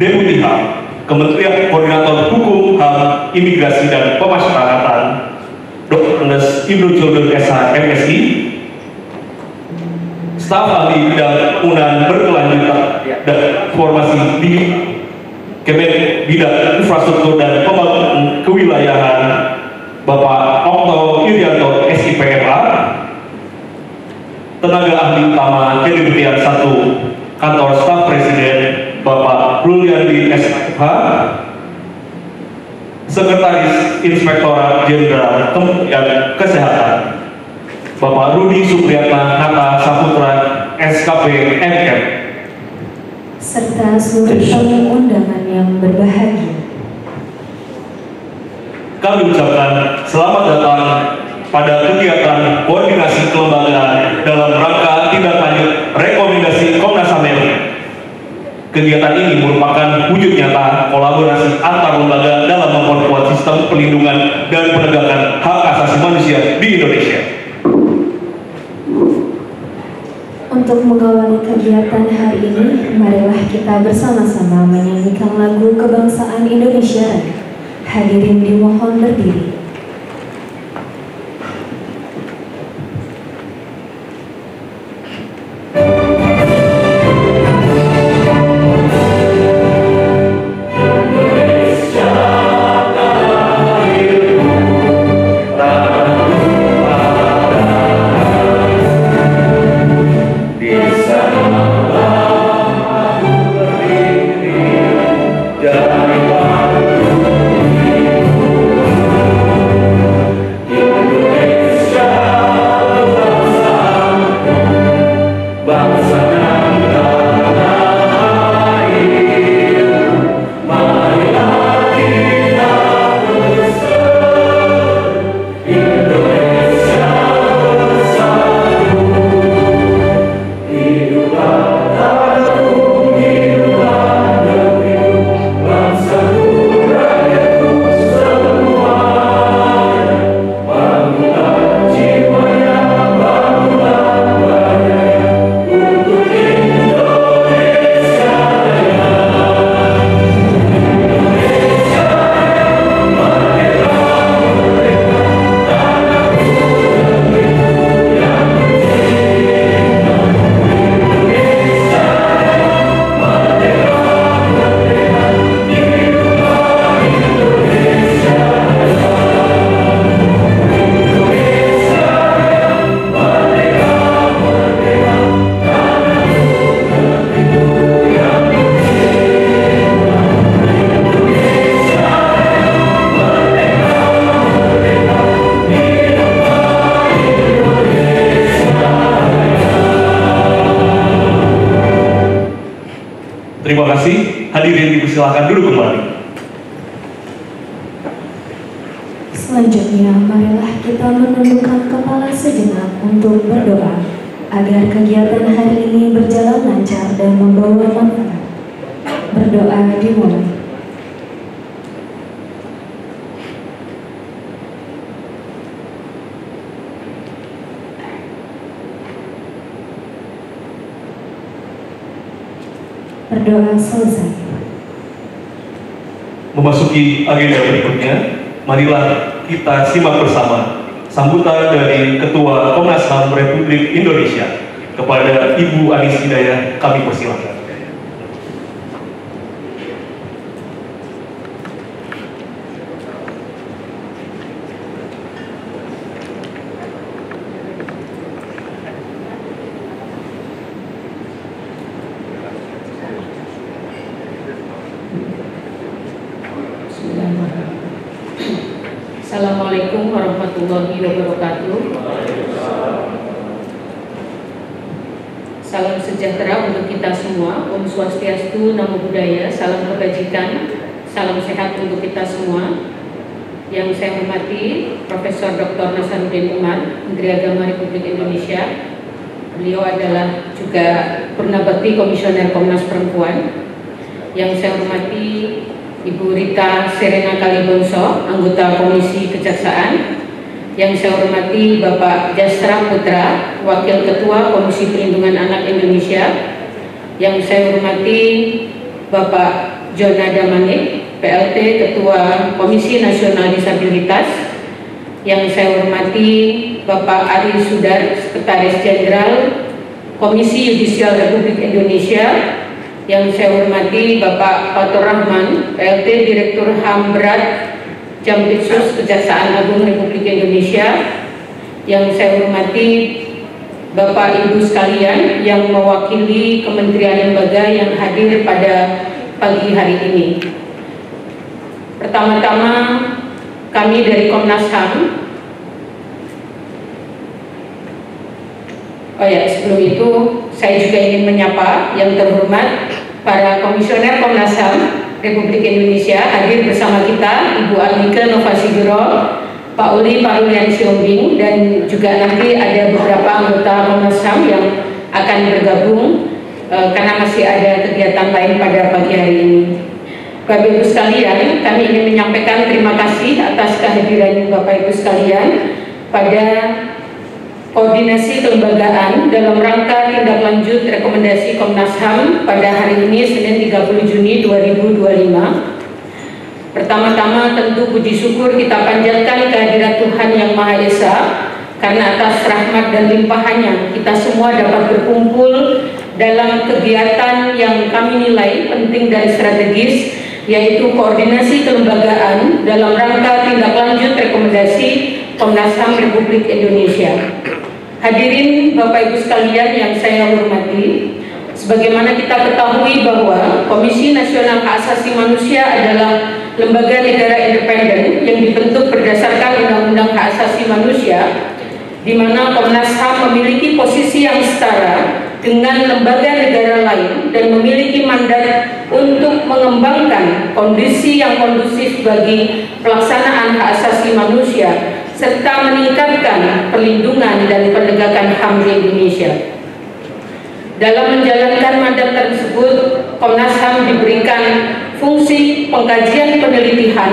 Deputi HAM, Kementerian Koordinator Hukum, HAM, Imigrasi dan Pemasyarakatan, Dr. Andes Ibnu Jodoh SH MSI, staf ahli bidang pembangunan berkelanjutan dan formasi di Kemen Bidang Infrastruktur dan Pembangunan Kewilayahan, Bapak Okto Irianto SIPMA, tenaga ahli utama Kedeputian 1 Kantor Staf Presiden, Bapak Ruliandi SH, Sekretaris Inspektorat Jenderal Kementerian Kesehatan, Bapak Rudi Supriyatna Nata Saputra SKP MM, serta seluruh tamu undangan yang berbahagia. Kami ucapkan selamat datang pada kegiatan koordinasi kelembagaan dalam rangka tindak lanjut rekomendasi Komnas HAM RI. Kegiatan ini merupakan wujud nyata kolaborasi antar lembaga dalam memperkuat sistem perlindungan dan penegakan hak asasi manusia di Indonesia. Untuk mengawali kegiatan hari ini, marilah kita bersama-sama menyanyikan lagu kebangsaan Indonesia Raya. Hadirin dimohon berdiri. Terima kasih. Hadirin dipersilakan duduk kembali. Selanjutnya, marilah kita menundukkan kepala sejenak untuk berdoa agar kegiatan hari ini berjalan lancar dan membawa manfaat. Berdoa dimulai. Berdoa selesai. Memasuki agenda berikutnya, marilah kita simak bersama sambutan dari Ketua Komnas HAM Republik Indonesia. Kepada Ibu Anis Hidayah, kami persilakan. Assalamualaikum warahmatullahi wabarakatuh. Salam sejahtera untuk kita semua. Om Swastiastu, Namo Buddhaya, salam kebajikan, salam sehat untuk kita semua. Yang saya hormati Profesor Dr. Nasaruddin Umar, Menteri Agama Republik Indonesia. Beliau adalah juga Purnabakti Komisioner Komnas Perempuan. Yang saya hormati Ibu Rita Serena Kalibongso, anggota Komisi Kejaksaan. Yang saya hormati Bapak Jastra Putra, Wakil Ketua Komisi Perlindungan Anak Indonesia. Yang saya hormati Bapak Jona Damane, PLT Ketua Komisi Nasional Disabilitas. Yang saya hormati Bapak Ari Sudar, Sekretaris Jenderal Komisi Yudisial Republik Indonesia. Yang saya hormati Bapak Fatur Rahman, PLT Direktur HAM Berat Jampitsus Kejaksaan Agung Republik Indonesia. Yang saya hormati Bapak Ibu sekalian yang mewakili kementerian lembaga yang hadir pada pagi hari ini. Pertama-tama kami dari Komnas HAM, sebelum itu saya juga ingin menyapa yang terhormat para komisioner Komnas HAM Republik Indonesia hadir bersama kita, Ibu Almike Novasiguro, Pak Uli Parulian Siombing, dan juga nanti ada beberapa anggota Komnas HAM yang akan bergabung karena masih ada kegiatan lain pada pagi hari ini. Bapak Ibu sekalian, kami ingin menyampaikan terima kasih atas kehadiran Bapak Ibu sekalian pada koordinasi kelembagaan dalam rangka tindak lanjut rekomendasi Komnas HAM pada hari ini Senin 30 Juni 2025. Pertama-tama tentu puji syukur kita panjatkan kehadirat Tuhan Yang Maha Esa, karena atas rahmat dan limpahannya kita semua dapat berkumpul dalam kegiatan yang kami nilai penting dan strategis, yaitu koordinasi kelembagaan dalam rangka tindak lanjut rekomendasi Komnas HAM Republik Indonesia. Hadirin Bapak Ibu sekalian yang saya hormati, sebagaimana kita ketahui bahwa Komisi Nasional Hak Asasi Manusia adalah lembaga negara independen yang dibentuk berdasarkan Undang-Undang Hak Asasi Manusia, di mana Komnas HAM memiliki posisi yang setara dengan lembaga negara lain dan memiliki mandat untuk mengembangkan kondisi yang kondusif bagi pelaksanaan hak asasi manusia serta meningkatkan perlindungan dan penegakan HAM di Indonesia. Dalam menjalankan mandat tersebut, Komnas HAM diberikan fungsi pengkajian penelitian,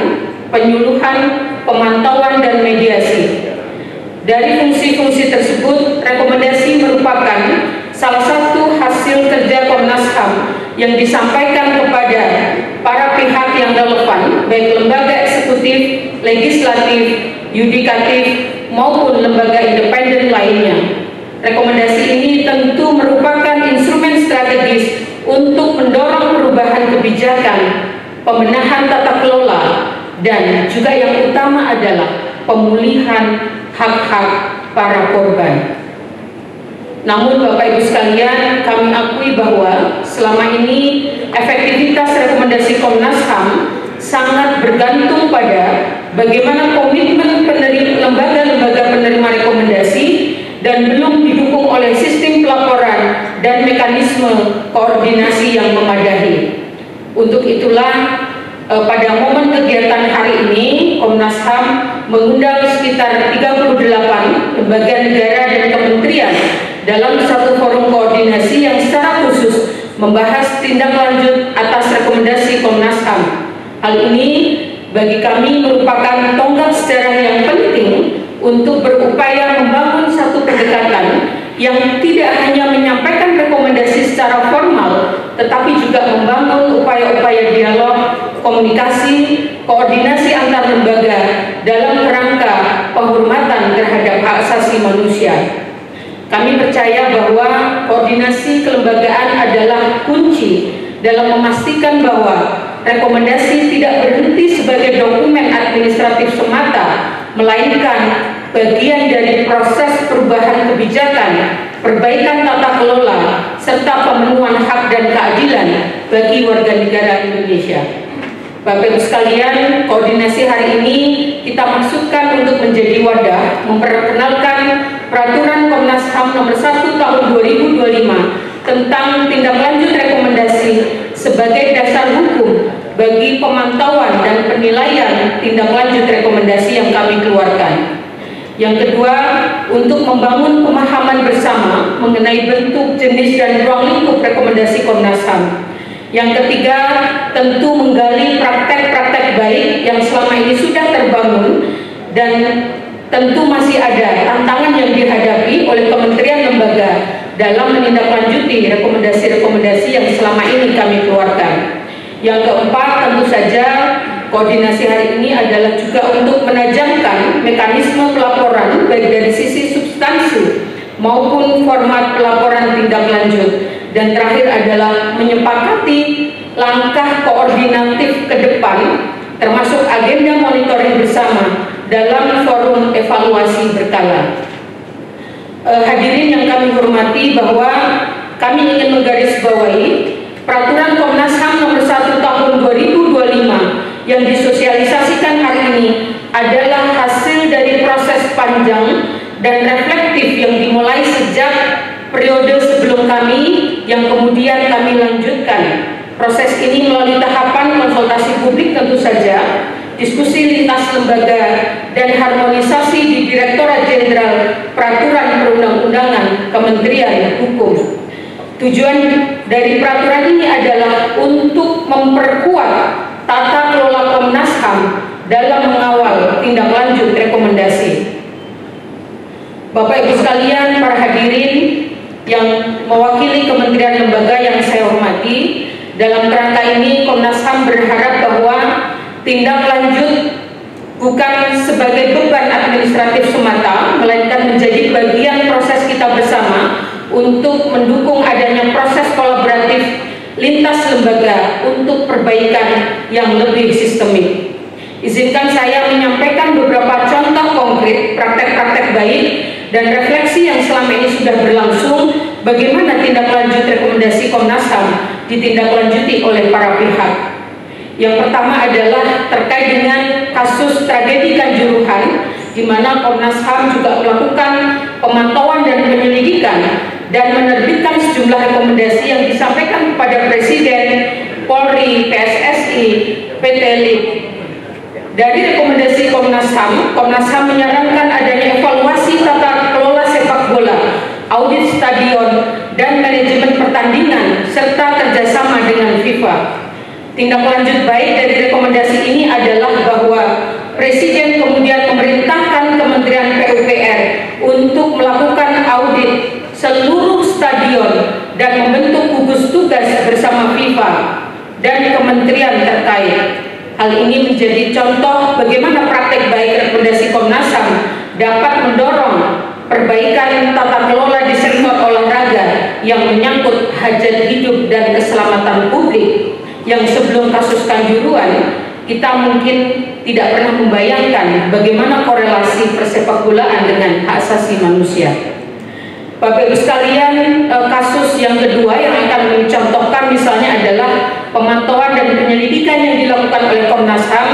penyuluhan, pemantauan, dan mediasi. Dari fungsi-fungsi tersebut, rekomendasi merupakan salah satu hasil kerja Komnas HAM yang disampaikan kepada para pihak yang relevan, baik lembaga eksekutif, legislatif, yudikatif, maupun lembaga independen lainnya. Rekomendasi ini tentu merupakan instrumen strategis untuk mendorong perubahan kebijakan, pembenahan tata kelola, dan juga yang utama adalah pemulihan hak-hak para korban. Namun Bapak Ibu sekalian, kami akui bahwa selama ini efektivitas rekomendasi Komnas HAM sangat bergantung pada bagaimana komitmen lembaga-lembaga penerima rekomendasi dan belum didukung oleh sistem pelaporan dan mekanisme koordinasi yang memadai. Untuk itulah pada momen kegiatan hari ini Komnas HAM mengundang sekitar 38 lembaga negara dan kementerian dalam satu forum koordinasi yang secara khusus membahas tindak lanjut atas rekomendasi Komnas HAM. Hal ini bagi kami merupakan tonggak sejarah yang penting untuk berupaya membangun satu pendekatan yang tidak hanya menyampaikan rekomendasi secara formal, tetapi juga membangun upaya-upaya dialog, komunikasi, koordinasi antar lembaga dalam kerangka penghormatan terhadap hak asasi manusia. Kami percaya bahwa koordinasi kelembagaan adalah kunci dalam memastikan bahwa rekomendasi tidak berhenti sebagai dokumen administratif semata, melainkan bagian dari proses perubahan kebijakan, perbaikan tata kelola, serta pemenuhan hak dan keadilan bagi warga negara Indonesia. Bapak Ibu sekalian, koordinasi hari ini kita maksudkan untuk menjadi wadah memperkenalkan Peraturan Komnas HAM Nomor 1 Tahun 2025 tentang tindak lanjut rekomendasi sebagai dasar hukum bagi pemantauan dan penilaian tindak lanjut rekomendasi yang kami keluarkan. Yang kedua, untuk membangun pemahaman bersama mengenai bentuk, jenis, dan ruang lingkup rekomendasi Komnas HAM. Yang ketiga, tentu menggali praktek-praktek baik yang selama ini sudah terbangun dan tentu masih ada tantangan yang dihadapi oleh kementerian lembaga dalam menindaklanjuti rekomendasi-rekomendasi yang selama ini kami keluarkan. Yang keempat, tentu saja koordinasi hari ini adalah juga untuk menajamkan mekanisme pelaporan baik dari sisi substansi maupun format pelaporan tindak lanjut. Dan terakhir adalah menyepakati langkah koordinatif ke depan termasuk agenda monitoring bersama dalam forum evaluasi berkala. Hadirin yang kami hormati, bahwa kami ingin menggarisbawahi Peraturan Komnas HAM Nomor 1 Tahun 2025 yang disosialisasikan hari ini adalah hasil dari proses panjang dan reflektif yang dimulai sejak periode sebelum kami, yang kemudian kami lanjutkan. Proses ini melalui tahapan konsultasi publik tentu saja, diskusi lintas lembaga, dan harmonisasi di Direktorat Jenderal Peraturan Perundang-undangan Kementerian Hukum. Tujuan dari peraturan ini adalah untuk memperkuat tata kelola Komnas HAM dalam mengawal tindak lanjut rekomendasi. Bapak Ibu sekalian, para hadirin yang mewakili kementerian lembaga yang saya hormati, dalam kerangka ini Komnas HAM berharap bahwa tindak lanjut bukan sebagai beban administratif semata, melainkan menjadi bagian proses kita bersama untuk mendukung adanya proses kolaboratif lintas lembaga untuk perbaikan yang lebih sistemik. Izinkan saya menyampaikan beberapa contoh konkret praktek-praktek baik dan refleksi yang selama ini sudah berlangsung, bagaimana tindak lanjut rekomendasi Komnas HAM ditindaklanjuti oleh para pihak. Yang pertama adalah terkait dengan kasus tragedi Kanjuruhan, di mana Komnas HAM juga melakukan pemantauan dan penyelidikan dan menerbitkan sejumlah rekomendasi yang disampaikan kepada Presiden, Polri, PSSI, PT LIP. Dari rekomendasi Komnas HAM menyarankan adanya evaluasi tata kelola sepak bola, audit stadion, dan manajemen pertandingan, serta kerjasama dengan FIFA. Tindak lanjut baik dari rekomendasi ini adalah bahwa Presiden kemudian memerintahkan Kementerian PUPR untuk melakukan audit seluruh stadion dan membentuk gugus tugas bersama FIFA dan kementerian terkait. Hal ini menjadi contoh bagaimana praktek baik rekomendasi Komnas HAM dapat mendorong perbaikan tata kelola di sektor olahraga yang menyangkut hajat hidup dan keselamatan publik, yang sebelum kasus Kanjuruhan kita mungkin tidak pernah membayangkan bagaimana korelasi persepakbolaan dengan hak asasi manusia. Bapak Ibu sekalian, kasus yang kedua yang akan mencontohkan misalnya adalah pemantauan dan penyelidikan yang dilakukan oleh Komnas HAM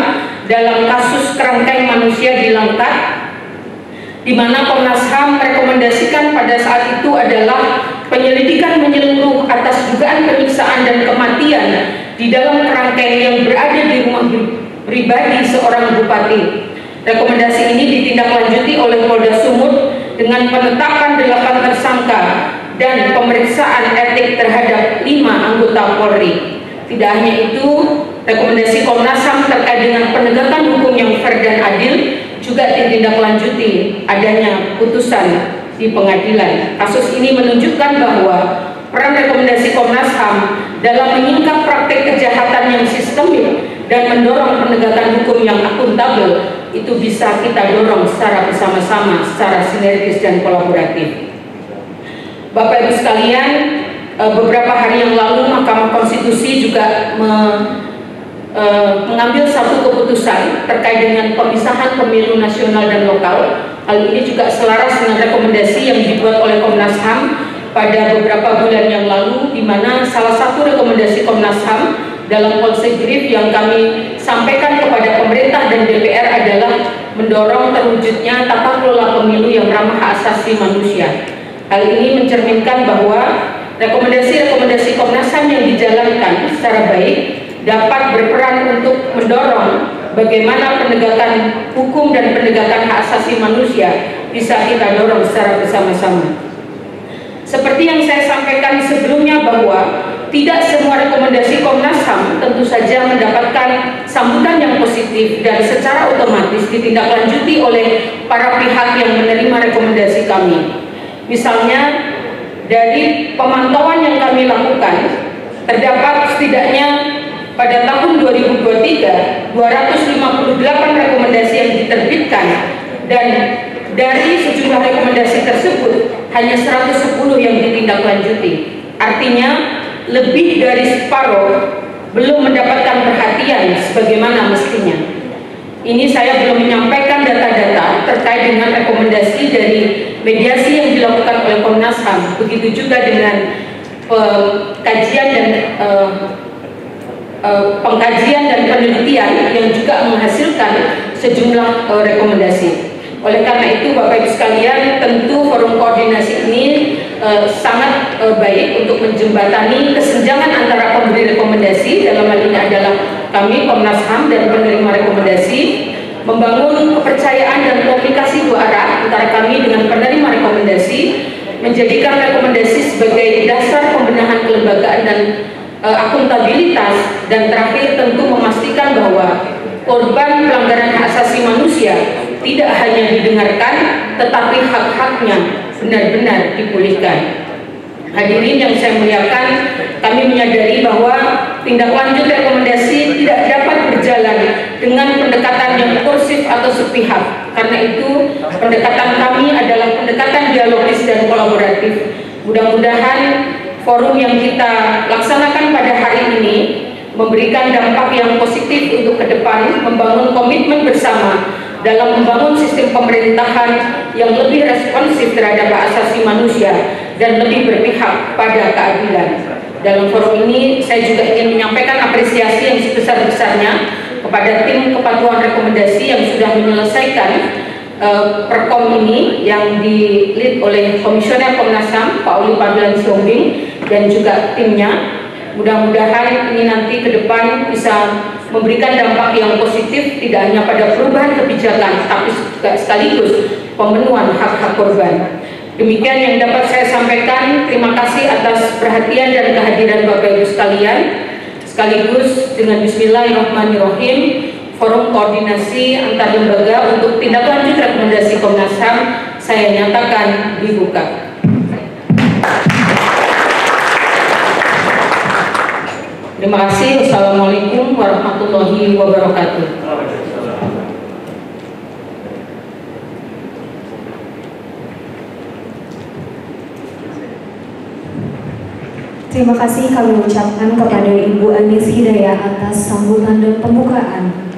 dalam kasus kerangkeng manusia di Langkat, di mana Komnas HAM merekomendasikan pada saat itu adalah penyelidikan menyeluruh atas dugaan penyiksaan dan kematian di dalam kerangkeng yang berada di rumah pribadi seorang bupati. Rekomendasi ini ditindaklanjuti oleh Polda Sumut dengan penetapan 8 tersangka dan pemeriksaan etik terhadap 5 anggota Polri. Tidak hanya itu, rekomendasi Komnas HAM terkait dengan penegakan hukum yang fair dan adil juga ditindaklanjuti adanya putusan di pengadilan. Kasus ini menunjukkan bahwa peran rekomendasi Komnas HAM dalam menyingkap praktik kejahatan yang sistemik dan mendorong penegakan hukum yang akuntabel itu bisa kita dorong secara bersama-sama, secara sinergis dan kolaboratif. Bapak Ibu sekalian, beberapa hari yang lalu Mahkamah Konstitusi juga mengambil satu keputusan terkait dengan pemisahan pemilu nasional dan lokal. Hal ini juga selaras dengan rekomendasi yang dibuat oleh Komnas HAM pada beberapa bulan yang lalu, di mana salah satu rekomendasi Komnas HAM dalam policy brief yang kami sampaikan kepada pemerintah dan DPR adalah mendorong terwujudnya tata kelola pemilu yang ramah hak asasi manusia. Hal ini mencerminkan bahwa rekomendasi-rekomendasi Komnas HAM yang dijalankan secara baik dapat berperan untuk mendorong bagaimana penegakan hukum dan penegakan hak asasi manusia bisa kita dorong secara bersama-sama. Seperti yang saya sampaikan sebelumnya bahwa tidak semua rekomendasi Komnas HAM tentu saja mendapatkan sambutan yang positif dan secara otomatis ditindaklanjuti oleh para pihak yang menerima rekomendasi kami. Misalnya, dari pemantauan yang kami lakukan, terdapat setidaknya pada tahun 2023, 258 rekomendasi yang diterbitkan, dan dari sejumlah rekomendasi tersebut hanya 110 yang ditindaklanjuti. Artinya lebih dari separuh belum mendapatkan perhatian sebagaimana mestinya. Ini saya belum menyampaikan data-data terkait dengan rekomendasi dari mediasi yang dilakukan oleh Komnas HAM, begitu juga dengan kajian dan pengkajian dan penelitian yang juga menghasilkan sejumlah rekomendasi. Oleh karena itu, Bapak Ibu sekalian, tentu forum koordinasi ini sangat baik untuk menjembatani kesenjangan antara pemberi rekomendasi, dalam hal ini adalah kami Komnas HAM dan penerima rekomendasi, membangun kepercayaan dan komunikasi dua arah antara kami dengan penerima rekomendasi, menjadikan rekomendasi sebagai dasar pembenahan kelembagaan dan akuntabilitas, dan terakhir tentu memastikan bahwa korban pelanggaran hak asasi manusia tidak hanya didengarkan, tetapi hak-haknya benar-benar dipulihkan. Hadirin yang saya muliakan, kami menyadari bahwa tindak lanjut rekomendasi tidak dapat berjalan dengan pendekatan yang kursif atau sepihak. Karena itu, pendekatan kami adalah pendekatan dialogis dan kolaboratif. Mudah-mudahan forum yang kita laksanakan pada hari ini memberikan dampak yang positif untuk ke depan, membangun komitmen bersama dalam membangun sistem pemerintahan yang lebih responsif terhadap hak asasi manusia dan lebih berpihak pada keadilan. Dalam forum ini saya juga ingin menyampaikan apresiasi yang sebesar-besarnya kepada tim kepatuhan rekomendasi yang sudah menyelesaikan perkom ini yang di-lead oleh Komisioner Komnas HAM Pak Uli Panggilan Sombing dan juga timnya. Mudah-mudahan ini nanti ke depan bisa memberikan dampak yang positif, tidak hanya pada perubahan kebijakan, tapi juga sekaligus pemenuhan hak-hak korban. Demikian yang dapat saya sampaikan. Terima kasih atas perhatian dan kehadiran Bapak Ibu sekalian. Sekaligus dengan Bismillahirrahmanirrahim, forum koordinasi antar lembaga untuk tindak lanjut rekomendasi Komnas HAM saya nyatakan dibuka. Terima kasih. Wassalamualaikum warahmatullahi wabarakatuh. Terima kasih kami ucapkan kepada Ibu Anis Hidayah atas sambutan dan pembukaan.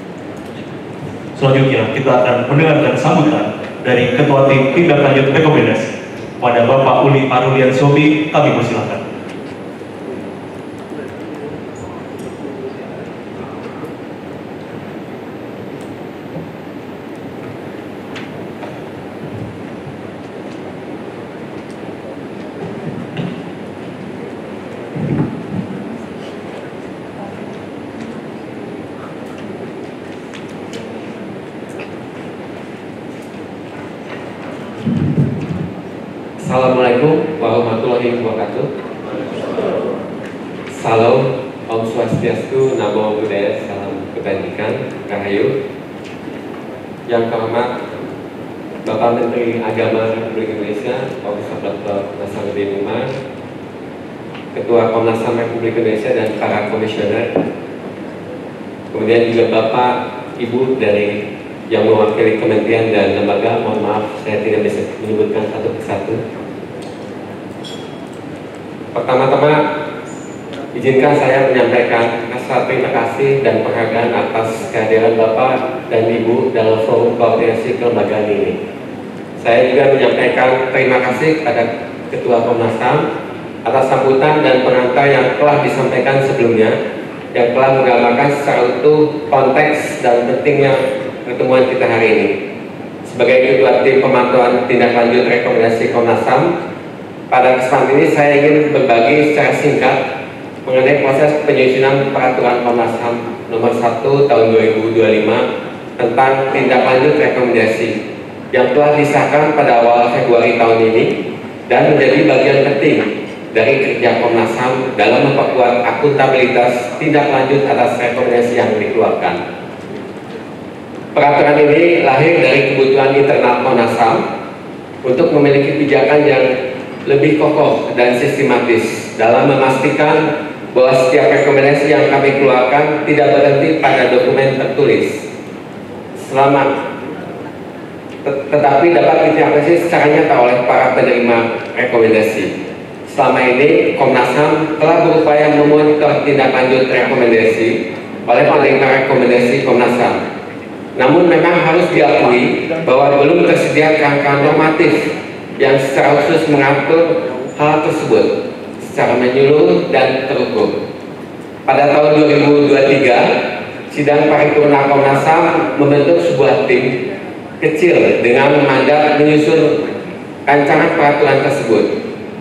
Selanjutnya kita akan mendengarkan sambutan dari Ketua Tim Tindak Lanjut Rekomendasi. Pada Bapak Uli Parulian Sobi, kami persilakan. Assalamualaikum warahmatullahi wabarakatuh. Salam, Om Swastiastu, Namo Buddhaya, salam kebajikan, Rahayu. Yang terhormat Bapak Menteri Agama Republik Indonesia, Profesor Dr. Nasaruddin Umar, Ketua Komnas HAM Republik Indonesia dan para komisioner. Kemudian juga Bapak, Ibu dari yang mewakili kementerian dan lembaga, mohon maaf saya tidak bisa menyebutkan satu persatu. Pertama-tama izinkan saya menyampaikan rasa terima kasih dan penghargaan atas kehadiran Bapak dan Ibu dalam forum koordinasi kelembagaan ini. Saya juga menyampaikan terima kasih kepada Ketua Komnas HAM atas sambutan dan pengantar yang telah disampaikan sebelumnya, yang telah menggambarkan secara utuh konteks dan pentingnya pertemuan kita hari ini. Sebagai Ketua Tim Pemantauan Tindak Lanjut Rekomendasi Komnas HAM, pada kesempatan ini saya ingin berbagi secara singkat mengenai proses penyusunan Peraturan Komnas HAM Nomor 1 Tahun 2025 tentang tindak lanjut rekomendasi yang telah disahkan pada awal Februari tahun ini dan menjadi bagian penting dari kerja Komnas HAM dalam memperkuat akuntabilitas tindak lanjut atas rekomendasi yang dikeluarkan. Peraturan ini lahir dari kebutuhan internal Komnas HAM untuk memiliki pijakan yang lebih kokoh dan sistematis dalam memastikan bahwa setiap rekomendasi yang kami keluarkan tidak berhenti pada dokumen tertulis, tetapi dapat diapresiasi secara nyata oleh para penerima rekomendasi. Selama ini Komnas HAM telah berupaya memonitor tindak lanjut rekomendasi oleh penerima rekomendasi Komnas HAM. Namun memang harus diakui bahwa belum tersedia kerangka normatif yang secara khusus mengatur hal tersebut secara menyeluruh dan terukur. Pada tahun 2023, sidang paripurna Komnas HAM membentuk sebuah tim kecil dengan mandat menyusun rancangan peraturan tersebut.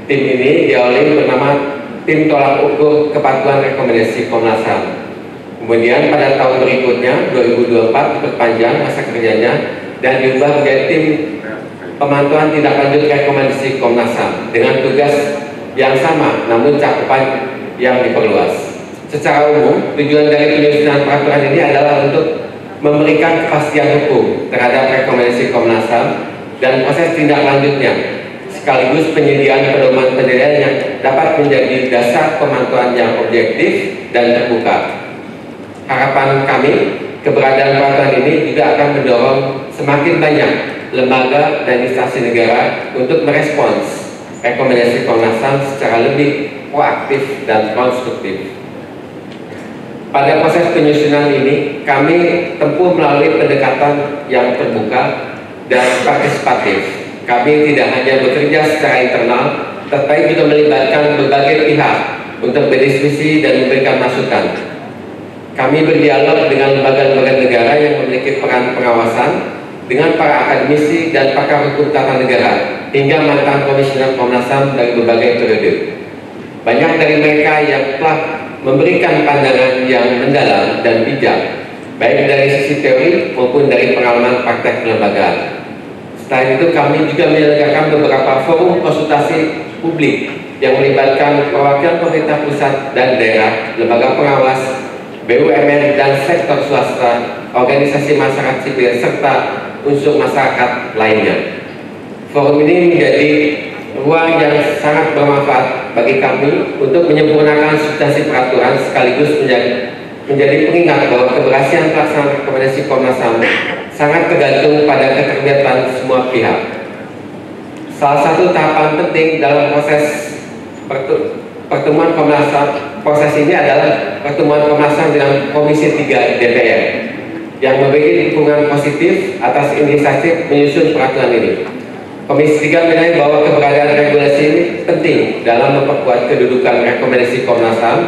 Tim ini diawali bernama Tim Tolak Ukur Kepatuhan Rekomendasi Komnas HAM. Kemudian pada tahun berikutnya 2024 diperpanjang masa kerjanya dan diubah menjadi Tim Pemantauan Tindak Lanjut Rekomendasi Komnas HAM dengan tugas yang sama namun cakupan yang diperluas. Secara umum, tujuan dari penyusunan peraturan ini adalah untuk memberikan kepastian hukum terhadap rekomendasi Komnas HAM dan proses tindak lanjutnya, sekaligus penyediaan pedoman penilaian yang dapat menjadi dasar pemantauan yang objektif dan terbuka. Harapan kami, keberadaan peraturan ini juga akan mendorong semakin banyak lembaga dan instansi negara untuk merespons rekomendasi Komnas HAM secara lebih proaktif dan konstruktif. Pada proses penyusunan ini, kami tempuh melalui pendekatan yang terbuka dan partisipatif. Kami tidak hanya bekerja secara internal, tetapi juga melibatkan berbagai pihak untuk berdiskusi dan memberikan masukan. Kami berdialog dengan lembaga-lembaga negara yang memiliki peran pengawasan, dengan para akademisi dan pakar hukum tata negara, hingga mantan komisioner Komnas HAM dari berbagai periode. Banyak dari mereka yang telah memberikan pandangan yang mendalam dan bijak, baik dari sisi teori maupun dari pengalaman praktek kelembagaan. Selain itu, kami juga menyelenggarakan beberapa forum konsultasi publik yang melibatkan perwakilan pemerintah pusat dan daerah, lembaga pengawas, BUMN dan sektor swasta, organisasi masyarakat sipil, serta unsur masyarakat lainnya. Forum ini menjadi ruang yang sangat bermanfaat bagi kami untuk menyempurnakan substansi peraturan, sekaligus menjadi pengingat bahwa keberhasilan pelaksanaan rekomendasi Komnas HAM sangat tergantung pada keterlibatan semua pihak. Salah satu tahapan penting dalam proses pertemuan Komnas HAM, proses ini adalah pertemuan Komnas HAM dengan Komisi 3 DPR yang memberi dukungan positif atas inisiatif menyusun peraturan ini. Komisi 3 menilai bahwa keberadaan regulasi ini penting dalam memperkuat kedudukan rekomendasi Komnas HAM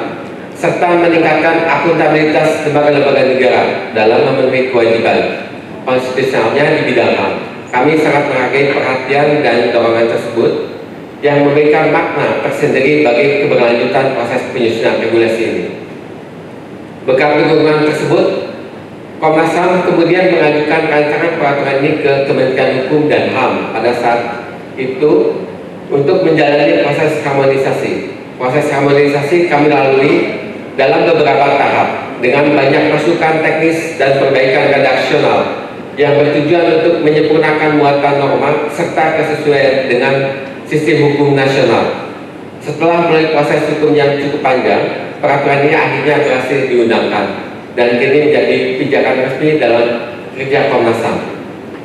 serta meningkatkan akuntabilitas lembaga-lembaga negara dalam memenuhi kewajiban konstitusionalnya di bidang HAM. Kami sangat menghargai perhatian dan dorongan tersebut yang memberikan makna tersendiri bagi keberlanjutan proses penyusunan regulasi ini. Berkat dukungan tersebut, Komnas HAM kemudian mengajukan rancangan peraturan ini ke Kementerian Hukum dan HAM pada saat itu untuk menjalani proses harmonisasi. Proses harmonisasi kami lalui dalam beberapa tahap dengan banyak masukan teknis dan perbaikan redaksional yang bertujuan untuk menyempurnakan muatan norma serta kesesuaian dengan sistem hukum nasional. Setelah melalui proses hukum yang cukup panjang, peraturan ini akhirnya berhasil diundangkan dan kini menjadi pijakan resmi dalam kerja Komnas HAM.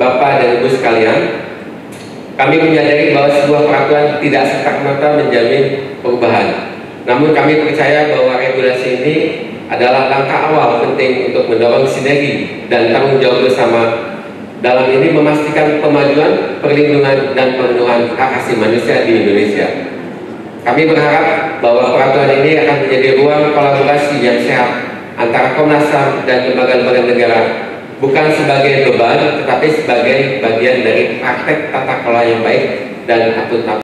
Bapak dan Ibu sekalian, kami menyadari bahwa sebuah peraturan tidak serta-merta menjamin perubahan. Namun kami percaya bahwa regulasi ini adalah langkah awal penting untuk mendorong sinergi dan tanggung jawab bersama dalam ini memastikan pemajuan, perlindungan, dan pemenuhan hak asasi manusia di Indonesia. Kami berharap bahwa peraturan ini akan menjadi ruang kolaborasi yang sehat antara Komnas HAM dan lembaga-lembaga negara, bukan sebagai beban tetapi sebagai bagian dari praktek tata kelola yang baik dan akuntabel.